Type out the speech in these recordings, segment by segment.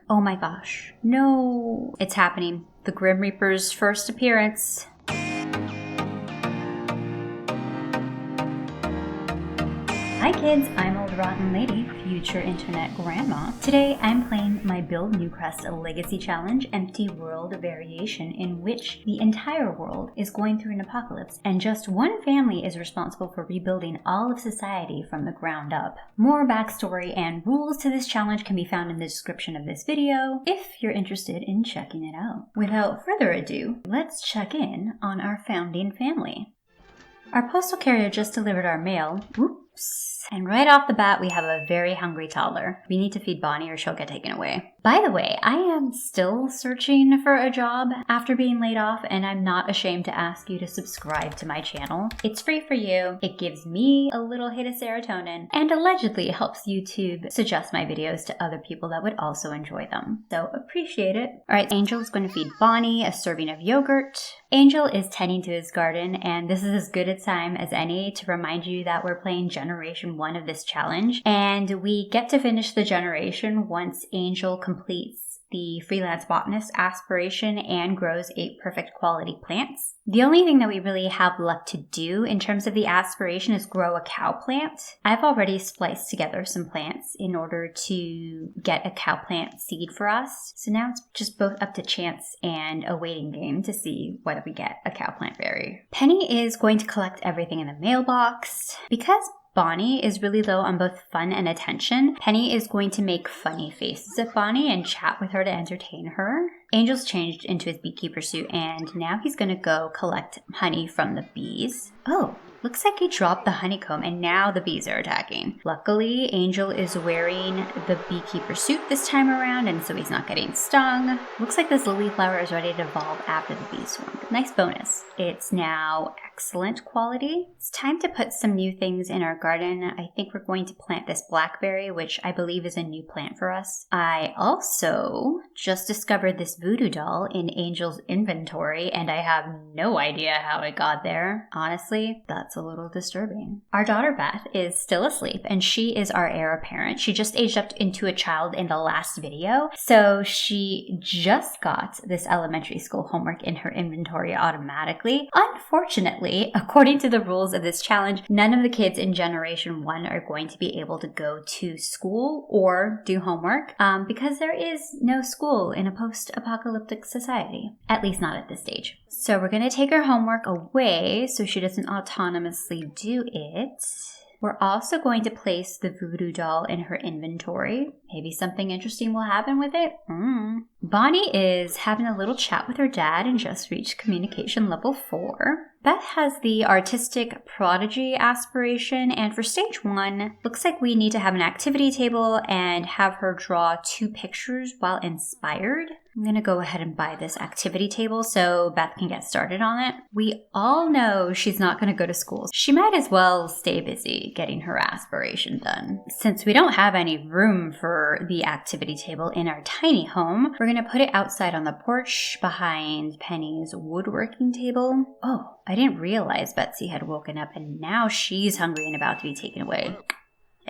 Oh my gosh. No. It's happening. The Grim Reaper's first appearance. Hi kids, I'm Old Rotten Lady, future internet grandma. Today I'm playing my Build Newcrest Legacy Challenge Empty World variation, in which the entire world is going through an apocalypse and just one family is responsible for rebuilding all of society from the ground up. More backstory and rules to this challenge can be found in the description of this video if you're interested in checking it out. Without further ado, let's check in on our founding family. Our postal carrier just delivered our mail. Oops. And right off the bat, we have a very hungry toddler. We need to feed Bonnie or she'll get taken away. By the way, I am still searching for a job after being laid off, and I'm not ashamed to ask you to subscribe to my channel. It's free for you, it gives me a little hit of serotonin, and allegedly helps YouTube suggest my videos to other people that would also enjoy them. So appreciate it. Alright, Angel is going to feed Bonnie a serving of yogurt. Angel is tending to his garden, and this is as good a time as any to remind you that we're playing Generation 1 of this challenge, and we get to finish the generation once Angel completes the freelance botanist aspiration and grows 8 perfect quality plants. The only thing that we really have left to do in terms of the aspiration is grow a cow plant. I've already spliced together some plants in order to get a cow plant seed for us. So now it's just both up to chance and a waiting game to see whether we get a cow plant berry. Penny is going to collect everything in the mailbox. Because Bonnie is really low on both fun and attention, Penny is going to make funny faces at Bonnie and chat with her to entertain her. Angel's changed into his beekeeper suit, and now he's going to go collect honey from the bees. Oh, looks like he dropped the honeycomb and now the bees are attacking. Luckily, Angel is wearing the beekeeper suit this time around, and so he's not getting stung. Looks like this lily flower is ready to evolve after the bee swarm. Nice bonus. It's now excellent quality. It's time to put some new things in our garden. I think we're going to plant this blackberry, which I believe is a new plant for us. I also just discovered this voodoo doll in Angel's inventory, and I have no idea how it got there. Honestly, that's a little disturbing. Our daughter Beth is still asleep, and she is our heir apparent. She just aged up into a child in the last video, so she just got this elementary school homework in her inventory automatically. Unfortunately, according to the rules of this challenge, none of the kids in Generation 1 are going to be able to go to school or do homework because there is no school in a post-apocalyptic society, at least not at this stage. So we're going to take her homework away so she doesn't autonomously do it. We're also going to place the voodoo doll in her inventory. Maybe something interesting will happen with it. Bonnie is having a little chat with her dad and just reached communication level 4. Beth has the artistic prodigy aspiration, and for stage 1, looks like we need to have an activity table and have her draw 2 pictures while inspired. I'm going to go ahead and buy this activity table so Beth can get started on it. We all know she's not going to go to school. She might as well stay busy getting her aspiration done. Since we don't have any room for the activity table in our tiny home, we're going to put it outside on the porch behind Penny's woodworking table. Oh, I didn't realize Betsy had woken up and now she's hungry and about to be taken away.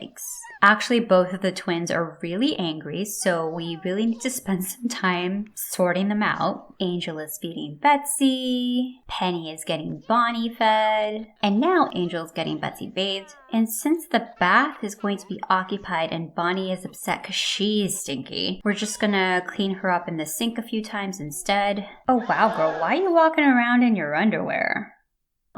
Yikes. Actually, both of the twins are really angry, so we really need to spend some time sorting them out. Angel is feeding Betsy, Penny is getting Bonnie fed, and now Angel's getting Betsy bathed. And since the bath is going to be occupied and Bonnie is upset because she's stinky, we're just gonna clean her up in the sink a few times instead. Oh wow, girl, why are you walking around in your underwear?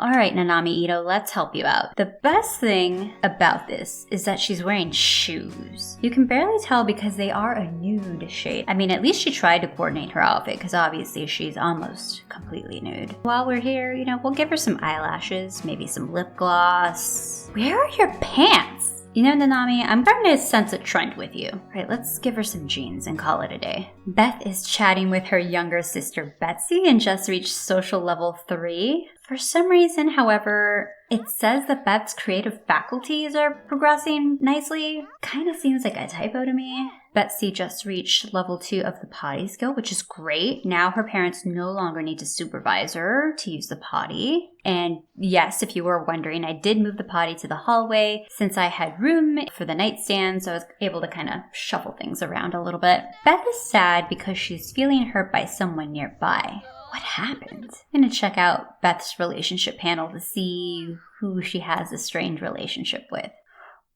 Alright, Nanami Ito, let's help you out. The best thing about this is that she's wearing shoes. You can barely tell because they are a nude shade. I mean, at least she tried to coordinate her outfit because obviously she's almost completely nude. While we're here, we'll give her some eyelashes, maybe some lip gloss. Where are your pants? Nanami, I'm starting to sense a trend with you. Alright, let's give her some jeans and call it a day. Beth is chatting with her younger sister Betsy and just reached social level 3. For some reason, however, it says that Beth's creative faculties are progressing nicely. Kind of seems like a typo to me. Betsy just reached level 2 of the potty skill, which is great. Now her parents no longer need to supervise her to use the potty. And yes, if you were wondering, I did move the potty to the hallway since I had room for the nightstand, so I was able to kind of shuffle things around a little bit. Beth is sad because she's feeling hurt by someone nearby. What happened? I'm going to check out Beth's relationship panel to see who she has a strained relationship with.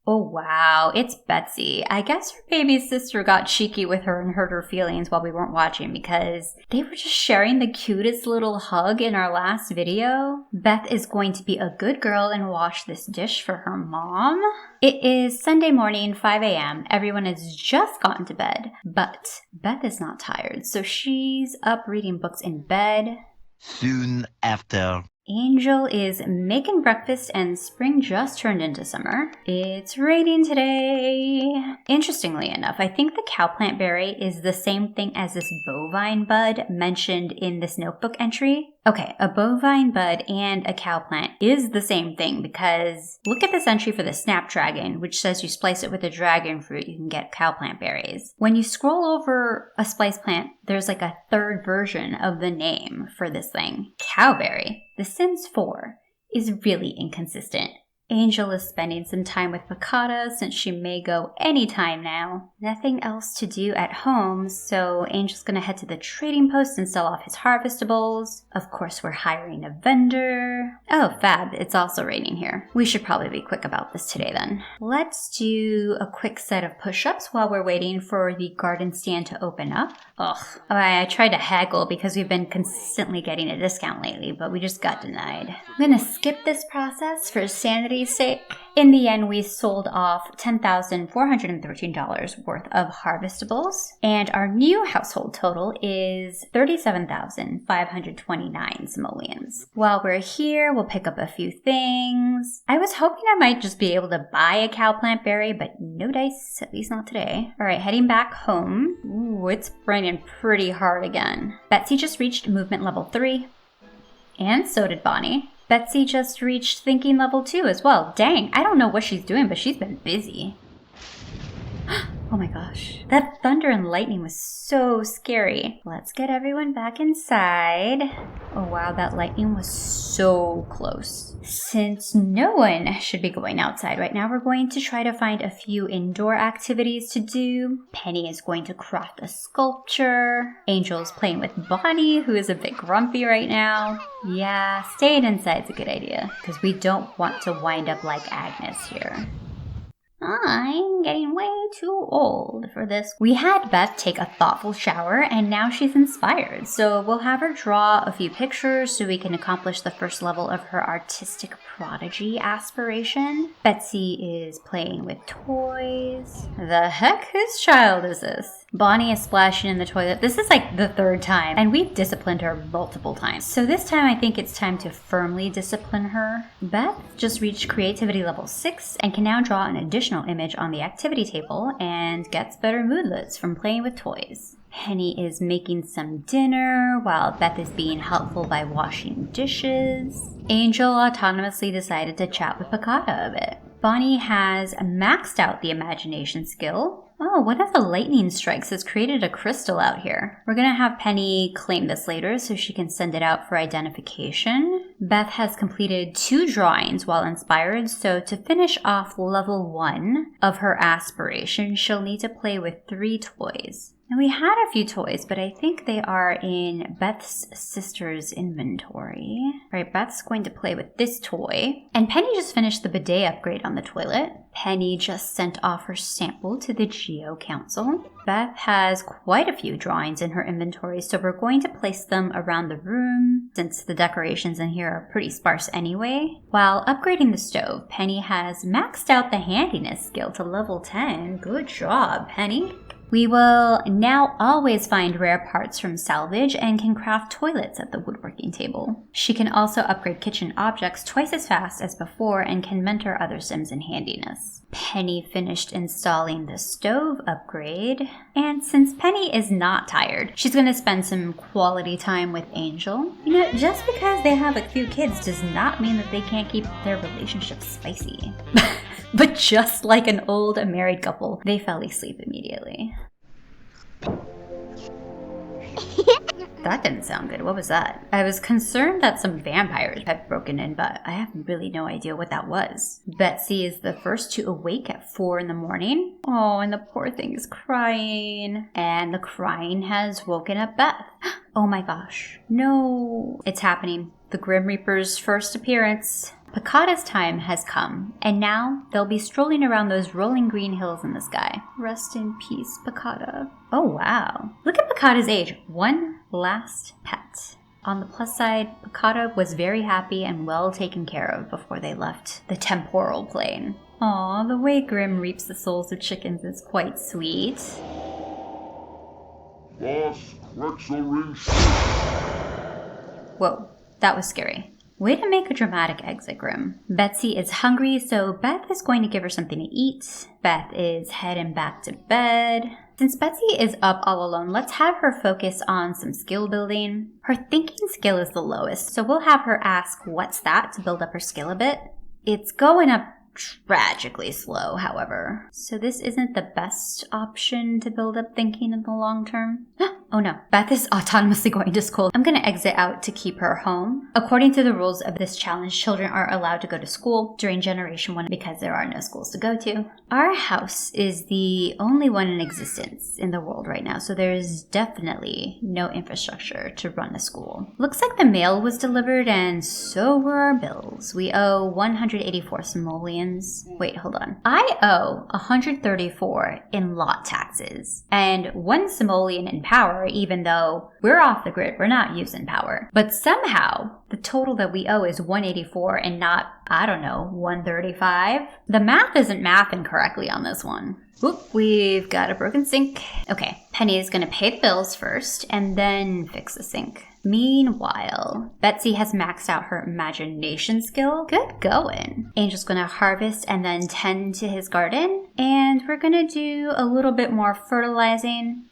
Oh wow, it's Betsy. I guess her baby sister got cheeky with her and hurt her feelings while we weren't watching because they were just sharing the cutest little hug in our last video. Beth is going to be a good girl and wash this dish for her mom. It is Sunday morning, 5 a.m. Everyone has just gotten to bed, but Beth is not tired, so she's up reading books in bed. Soon after. Angel is making breakfast and spring just turned into summer. It's raining today. Interestingly enough, I think the cowplant berry is the same thing as this bovine bud mentioned in this notebook entry. Okay, a bovine bud and a cowplant is the same thing because look at this entry for the snapdragon, which says you splice it with a dragon fruit, you can get cowplant berries. When you scroll over a splice plant, there's like a third version of the name for this thing, cowberry. The Sims 4 is really inconsistent. Angel is spending some time with Piccata since she may go anytime now. Nothing else to do at home, so Angel's gonna head to the trading post and sell off his harvestables. Of course, we're hiring a vendor. Oh, fab, it's also raining here. We should probably be quick about this today then. Let's do a quick set of push-ups while we're waiting for the garden stand to open up. Ugh, I tried to haggle because we've been consistently getting a discount lately, but we just got denied. I'm gonna skip this process for sanity's sake. In the end, we sold off $10,413 worth of harvestables, and our new household total is 37,529 simoleons. While we're here, we'll pick up a few things. I was hoping I might just be able to buy a cowplant berry, but no dice, at least not today. All right, heading back home. Ooh, it's raining pretty hard again. Betsy just reached movement level 3, and so did Bonnie. Betsy just reached thinking level 2 as well. Dang, I don't know what she's doing, but she's been busy. Oh my gosh, that thunder and lightning was so scary. Let's get everyone back inside. Oh wow, that lightning was so close. Since no one should be going outside right now, we're going to try to find a few indoor activities to do. Penny is going to craft a sculpture. Angel's playing with Bonnie, who is a bit grumpy right now. Yeah, staying inside is a good idea, because we don't want to wind up like Agnes here. I'm getting way too old for this. We had Beth take a thoughtful shower and now she's inspired. So we'll have her draw a few pictures so we can accomplish the first level of her artistic prodigy aspiration. Betsy is playing with toys. The heck? Whose child is this? Bonnie is splashing in the toilet. This is like the third time, and we've disciplined her multiple times. So this time I think it's time to firmly discipline her. Beth just reached creativity level 6 and can now draw an additional image on the activity table and gets better moodlets from playing with toys. Penny is making some dinner while Beth is being helpful by washing dishes. Angel autonomously decided to chat with Piccata a bit. Bonnie has maxed out the imagination skill. Oh, one of the lightning strikes has created a crystal out here. We're gonna have Penny claim this later so she can send it out for identification. Beth has completed 2 drawings while inspired, so to finish off level 1 of her aspiration, she'll need to play with 3 toys. And we had a few toys, but I think they are in Beth's sister's inventory. All right, Beth's going to play with this toy. And Penny just finished the bidet upgrade on the toilet. Penny just sent off her sample to the Geo Council. Beth has quite a few drawings in her inventory, so we're going to place them around the room since the decorations in here are pretty sparse anyway. While upgrading the stove, Penny has maxed out the handiness skill to level 10. Good job, Penny. We will now always find rare parts from salvage and can craft toilets at the woodworking table. She can also upgrade kitchen objects twice as fast as before and can mentor other Sims in handiness. Penny finished installing the stove upgrade. And since Penny is not tired, she's going to spend some quality time with Angel. You know, just because they have a few kids does not mean that they can't keep their relationship spicy. But just like an old married couple, they fell asleep immediately. That didn't sound good. What was that? I was concerned that some vampires had broken in, but I have really no idea what that was. Betsy is the first to awake at 4 in the morning. Oh, and the poor thing is crying. And the crying has woken up Beth. Oh my gosh. No. It's happening. The Grim Reaper's first appearance. Picada's time has come, and now they'll be strolling around those rolling green hills in the sky. Rest in peace, Picada. Oh wow. Look at Picada's age. One last pet. On the plus side, Picada was very happy and well taken care of before they left the temporal plane. Aw, the way Grim reaps the souls of chickens is quite sweet. Boss, Quetzal ring. Whoa, that was scary. Way to make a dramatic exit, Grim. Betsy is hungry, so Beth is going to give her something to eat. Beth is heading back to bed. Since Betsy is up all alone, let's have her focus on some skill building. Her thinking skill is the lowest, so we'll have her ask what's that to build up her skill a bit. It's going up tragically slow, however. So this isn't the best option to build up thinking in the long term. Oh no, Beth is autonomously going to school. I'm going to exit out to keep her home. According to the rules of this challenge, children are allowed to go to school during Generation 1 because there are no schools to go to. Our house is the only one in existence in the world right now, so there's definitely no infrastructure to run a school. Looks like the mail was delivered and so were our bills. We owe 184 simoleons. Wait, hold on. I owe 134 in lot taxes and 1 simoleon in power, even though we're off the grid, we're not using power. But somehow, the total that we owe is 184 and not, I don't know, 135. The math isn't mathing correctly on this one. Whoop, we've got a broken sink. Okay, Penny is gonna pay the bills first and then fix the sink. Meanwhile, Betsy has maxed out her imagination skill. Good going. Angel's gonna harvest and then tend to his garden. And we're gonna do a little bit more fertilizing.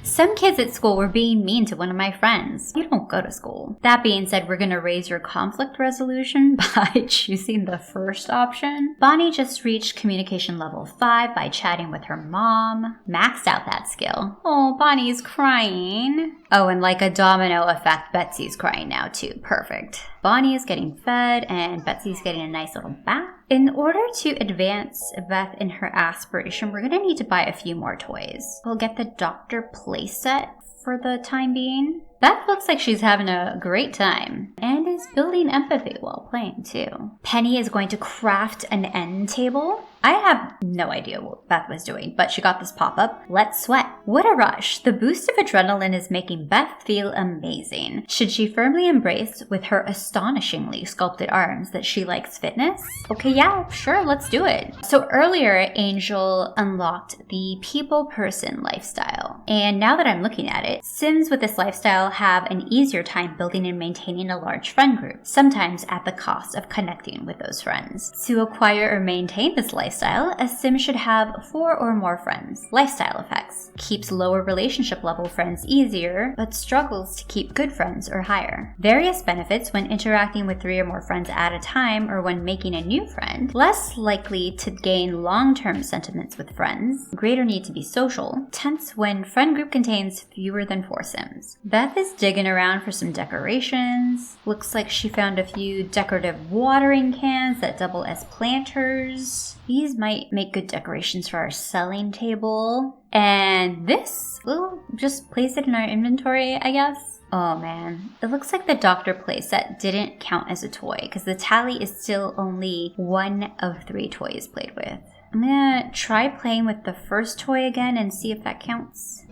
Some kids at school were being mean to one of my friends. You don't go to school. That being said, we're gonna raise your conflict resolution by choosing the first option. Bonnie just reached communication level 5 by chatting with her mom. Maxed out that skill. Oh, Bonnie's crying. Oh, and like a domino effect, Betsy's crying now too. Perfect. Bonnie is getting fed and Betsy's getting a nice little bath. In order to advance Beth in her aspiration, we're going to need to buy a few more toys. We'll get the Doctor playset for the time being. Beth looks like she's having a great time and is building empathy while playing too. Penny is going to craft an end table. I have no idea what Beth was doing, but she got this pop-up. Let's sweat. What a rush. The boost of adrenaline is making Beth feel amazing. Should she firmly embrace with her astonishingly sculpted arms that she likes fitness? Okay, yeah, sure, let's do it. So earlier, Angel unlocked the people-person lifestyle. And now that I'm looking at it, Sims with this lifestyle have an easier time building and maintaining a large friend group, sometimes at the cost of connecting with those friends. To acquire or maintain this lifestyle, a Sim should have 4 or more friends. Lifestyle effects. Keeps lower relationship level friends easier, but struggles to keep good friends or higher. Various benefits when interacting with 3 or more friends at a time or when making a new friend. Less likely to gain long-term sentiments with friends. Greater need to be social. Tense when friend group contains fewer than 4 Sims. Beth is digging around for some decorations. Looks like she found a few decorative watering cans that double as planters. These might make good decorations for our selling table. And this, we'll just place it in our inventory, I guess. Oh man, it looks like the Doctor playset didn't count as a toy because the tally is still only 1 of 3 toys played with. I'm gonna try playing with the first toy again and see if that counts.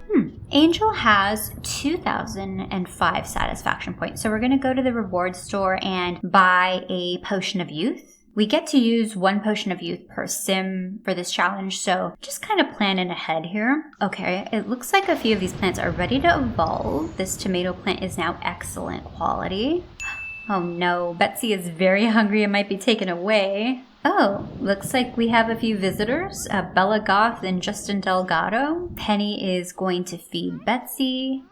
Angel has 2,005 satisfaction points, so we're gonna go to the reward store and buy a potion of youth. We get to use 1 potion of youth per sim for this challenge, so just kind of planning ahead here. Okay, it looks like a few of these plants are ready to evolve. This tomato plant is now excellent quality. Oh no, Betsy is very hungry and might be taken away. Oh, looks like we have a few visitors, Bella Goth and Justin Delgado. Penny is going to feed Betsy.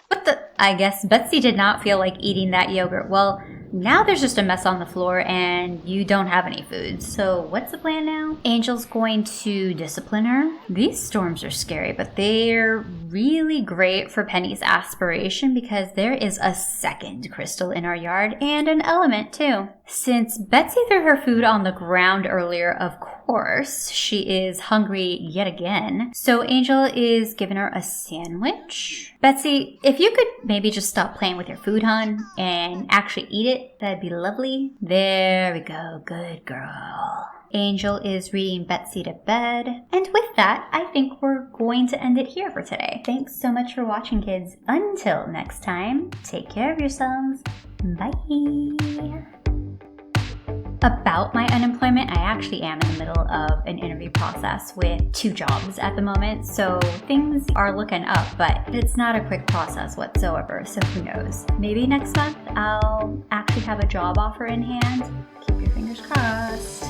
What the? I guess Betsy did not feel like eating that yogurt. Well, now there's just a mess on the floor and you don't have any food. So what's the plan now? Angel's going to discipline her. These storms are scary, but they're really great for Penny's aspiration because there is a second crystal in our yard and an element too. Since Betsy threw her food on the ground earlier, of course, she is hungry yet again. So Angel is giving her a sandwich. Betsy, if you could maybe just stop playing with your food, hon, and actually eat it, that'd be lovely. There we go. Good girl. Angel is reading Betsy to bed. And with that, I think we're going to end it here for today. Thanks so much for watching, kids. Until next time, take care of yourselves. Bye. About my unemployment, I actually am in the middle of an interview process with 2 jobs at the moment, so things are looking up, but it's not a quick process whatsoever, so who knows. Maybe next month I'll actually have a job offer in hand. Keep your fingers crossed.